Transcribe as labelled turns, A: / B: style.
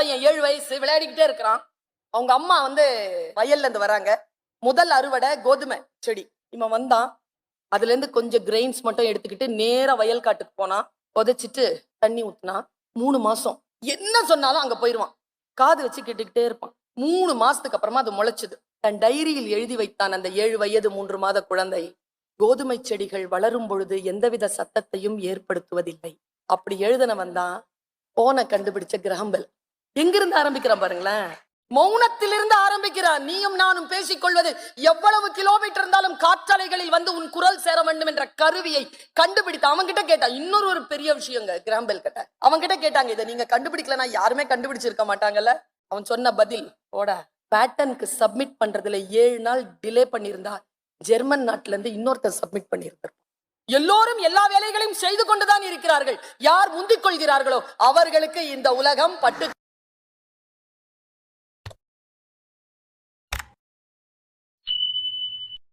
A: பையன் 7 வயசு விளையாடிக்கிட்டே இருக்கிறான். அவங்க அம்மா வந்து வயல்ல இருந்து வராங்க. முதல் அறுவடை கோதுமை செடி. இவன் வந்தான், அதுல இருந்து கொஞ்சம் கிரெயின்ஸ் மட்டும் எடுத்துக்கிட்டு நேரா வயல் காட்டுக்கு போனான். புதைச்சிட்டு தண்ணி ஊத்துனான். 3 மாசம் என்ன சொன்னாலும் அங்க போயிருவான். காது வச்சு கேட்டுக்கிட்டே இருப்பான். 3 மாசத்துக்கு அப்புறமா அது முளைச்சுது. தன் டைரியில் எழுதி வைத்தான் அந்த 7 வயது 3 மாத குழந்தை, கோதுமை செடிகள் வளரும் பொழுது எந்தவித சத்தத்தையும் ஏற்படுத்துவதில்லை. அப்படி எழுதினவன் தான் போனை கண்டுபிடிச்ச கிரஹம்பெல். எங்கிருந்து ஆரம்பிக்கிறான் பாருங்களேன், மௌனத்திலிருந்து ஆரம்பிக்கிறான். நீயும் நானும் பேசிக்கொள்வது எவ்வளவு கிலோமீட்டர் இருந்தாலும் காற்றலைகளில் வந்து உன் குரல் சேர வேண்டும் என்ற கருவியை கண்டுபிடித்த அவன் கிட்ட கேட்டான். இன்னொரு பெரிய விஷயங்க, கிராம்பெல் கிட்ட அவன் கிட்ட கேட்டாங்க, இதை நீங்க கண்டுபிடிக்கலன்னா யாருமே கண்டுபிடிச்சிருக்க மாட்டாங்கல்ல. அவன் சொன்ன பதில், ஓட பேட்டனுக்கு சப்மிட் பண்றதுல 7 நாள் டிலே பண்ணியிருந்தா ஜெர்மன் நாட்டுல இருந்து இன்னொருத்தர் சப்மிட் பண்ணியிருந்தார். எல்லோரும் எல்லா வேலைகளையும் செய்து கொண்டுதான் இருக்கிறார்கள். யார் முந்திக் கொள்கிறார்களோ அவர்களுக்கு இந்த உலகம் பட்டு